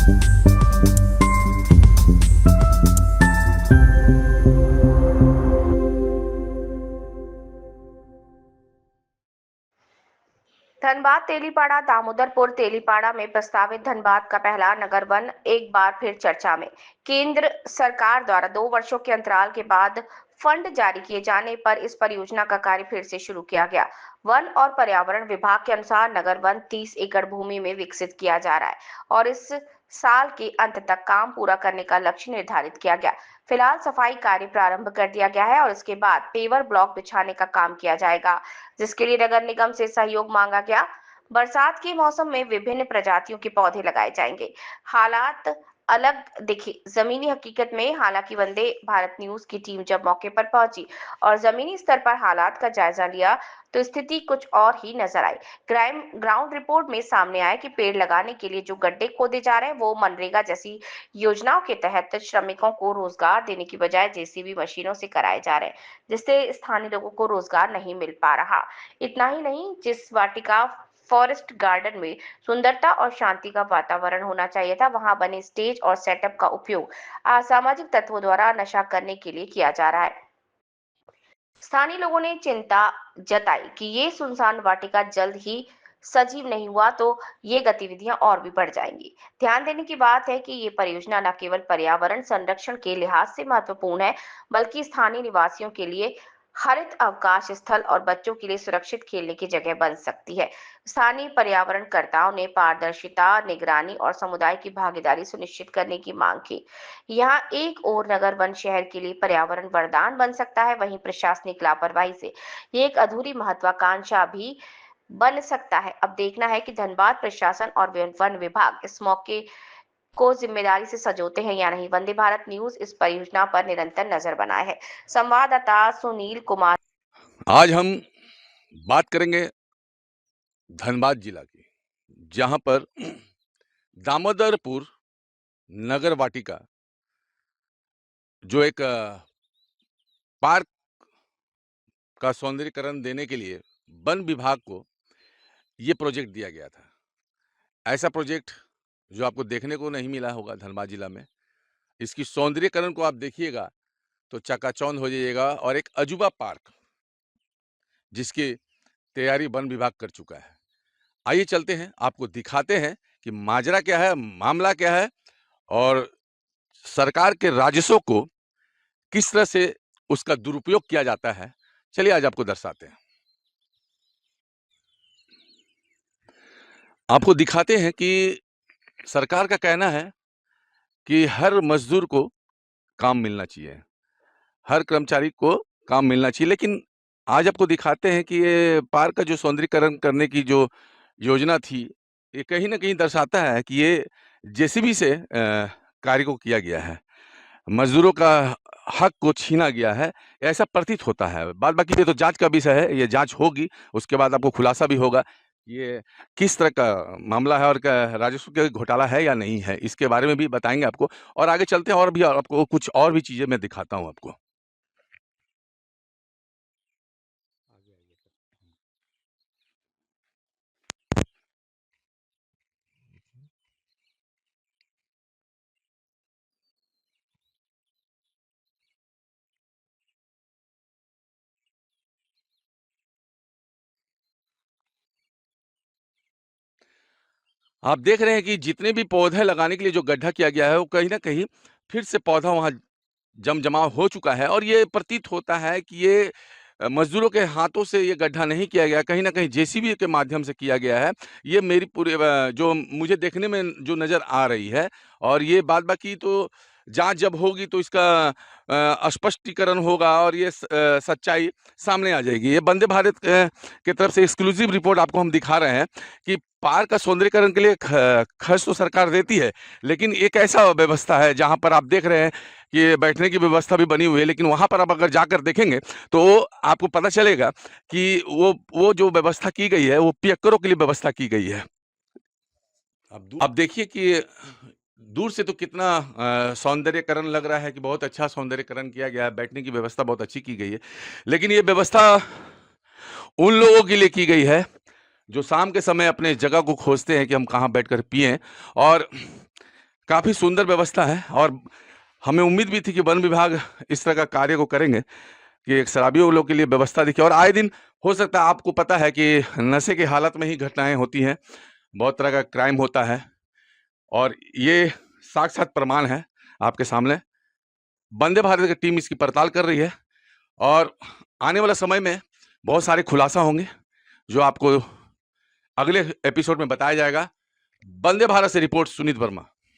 धनबाद तेलीपाड़ा दामोदरपुर तेलीपाड़ा में प्रस्तावित धनबाद का पहला नगर वन एक बार फिर चर्चा में। केंद्र सरकार द्वारा 2 वर्षों के अंतराल के बाद फंड जारी किए जाने पर इस परियोजना का कार्य फिर से शुरू किया गया। वन और पर्यावरण विभाग के अनुसार नगर वन 30 एकड़ भूमि में विकसित किया जा रहा है और इस साल के अंत तक काम पूरा करने का लक्ष्य निर्धारित किया गया। फिलहाल सफाई कार्य प्रारंभ कर दिया गया है और इसके बाद पेवर ब्लॉक बिछाने का काम किया जाएगा, जिसके लिए नगर निगम से सहयोग मांगा गया। बरसात के मौसम में विभिन्न प्रजातियों के पौधे लगाए जाएंगे। हालात अलग दिखे जमीनी हकीकत में। हालांकि वंदे भारत न्यूज की टीम जब मौके पर पहुंची और जमीनी स्तर पर हालात का जायजा लिया तो स्थिति कुछ और ही नजर आई। ग्राउंड रिपोर्ट में सामने आया कि पेड़ लगाने के लिए जो गड्ढे खोदे जा रहे हैं वो मनरेगा जैसी योजनाओं के तहत श्रमिकों को रोजगार देने की बजाय जेसीबी मशीनों से कराए जा रहे हैं, जिससे स्थानीय लोगों को रोजगार नहीं मिल पा रहा। इतना ही नहीं, जिस वाटिका फॉरेस्ट गार्डन में सुंदरता और शांति का वातावरण होना चाहिए था, वहां बने स्टेज और सेटअप का उपयोग असामाजिक तत्वों द्वारा नशा करने के लिए किया जा रहा है। स्थानीय लोगों ने चिंता जताई कि ये सुनसान वाटिका जल्द ही सजीव नहीं हुआ तो ये गतिविधियां और भी बढ़ जाएंगी। ध्यान देने की बात है कि ये परियोजना न केवल पर्यावरण संरक्षण के लिहाज से महत्वपूर्ण है, बल्कि स्थानीय निवासियों के लिए हरित अवकाश स्थल और बच्चों के लिए सुरक्षित खेलने की जगह बन सकती है। स्थानीय पर्यावरणकर्ताओं ने पारदर्शिता, निगरानी और समुदाय की भागीदारी सुनिश्चित करने की मांग की। यहाँ एक और नगर वन शहर के लिए पर्यावरण वरदान बन सकता है, वहीं प्रशासनिक लापरवाही से ये एक अधूरी महत्वाकांक्षा भी बन सकता है। अब देखना है कि धनबाद प्रशासन और वन विभाग इस मौके को जिम्मेदारी से सजोते हैं या नहीं। वंदे भारत न्यूज इस परियोजना पर निरंतर नजर बनाए है। संवाददाता सुनील कुमार। आज हम बात करेंगे धनबाद जिला की, जहां पर दामोदरपुर नगर वाटिका जो एक पार्क का सौंदर्यीकरण देने के लिए वन विभाग को ये प्रोजेक्ट दिया गया था। ऐसा प्रोजेक्ट जो आपको देखने को नहीं मिला होगा धनबाद जिला में। इसकी सौंदर्यीकरण को आप देखिएगा तो चकाचौंध हो जाइएगा, और एक अजूबा पार्क जिसकी तैयारी वन विभाग कर चुका है। आइए चलते हैं, आपको दिखाते हैं कि माजरा क्या है, मामला क्या है और सरकार के राजस्व को किस तरह से उसका दुरुपयोग किया जाता है। चलिए आज आपको दर्शाते हैं, आपको दिखाते हैं कि सरकार का कहना है कि हर मजदूर को काम मिलना चाहिए, हर कर्मचारी को काम मिलना चाहिए। लेकिन आज आपको दिखाते हैं कि ये पार्क का जो सौंदर्यीकरण करने की जो योजना थी, ये कहीं ना कहीं दर्शाता है कि ये जेसीबी से कार्य को किया गया है, मजदूरों का हक को छीना गया है, ऐसा प्रतीत होता है। बाद बाकी ये तो जांच का विषय है, ये जांच होगी, उसके बाद आपको खुलासा भी होगा ये किस तरह का मामला है और राजस्व का घोटाला है या नहीं है, इसके बारे में भी बताएंगे आपको। और आगे चलते हैं और भी आपको कुछ और भी चीजें मैं दिखाता हूं आपको। आप देख रहे हैं कि जितने भी पौधे लगाने के लिए जो गड्ढा किया गया है, वो कहीं ना कहीं फिर से पौधा वहां जमजमाव हो चुका है, और ये प्रतीत होता है कि ये मजदूरों के हाथों से ये गड्ढा नहीं किया गया, कहीं ना कहीं जेसीबी के माध्यम से किया गया है। ये मेरी पूरी जो मुझे देखने में जो नज़र आ रही है, और ये बाद बाकी तो जांच जब होगी तो इसका स्पष्टीकरण होगा और ये सच्चाई सामने आ जाएगी। ये वंदे भारत के तरफ से एक्सक्लूसिव रिपोर्ट आपको हम दिखा रहे हैं कि पार्क का सौंदर्यीकरण के लिए खर्च तो सरकार देती है, लेकिन एक ऐसा व्यवस्था है जहां पर आप देख रहे हैं कि बैठने की व्यवस्था भी बनी हुई है, लेकिन वहां पर आप अगर जाकर देखेंगे तो आपको पता चलेगा कि वो जो व्यवस्था की गई है वो पियक्करों के लिए व्यवस्था की गई है। अब देखिए कि दूर से तो कितना सौंदर्यकरण लग रहा है कि बहुत अच्छा सौंदर्यकरण किया गया है, बैठने की व्यवस्था बहुत अच्छी की गई है, लेकिन ये व्यवस्था उन लोगों के लिए की गई है जो शाम के समय अपने जगह को खोजते हैं कि हम कहाँ बैठकर पिएं। और काफ़ी सुंदर व्यवस्था है और हमें उम्मीद भी थी कि वन विभाग इस तरह का कार्य को करेंगे कि एक शराबियों लोग के लिए व्यवस्था दिखे। और आए दिन हो सकता है, आपको पता है कि नशे की हालत में ही घटनाएं होती हैं, बहुत तरह का क्राइम होता है और ये साक्षात प्रमाण है आपके सामने। वंदे भारत की टीम इसकी पड़ताल कर रही है और आने वाला समय में बहुत सारे खुलासा होंगे जो आपको अगले एपिसोड में बताया जाएगा। वंदे भारत से रिपोर्ट सुनीत वर्मा।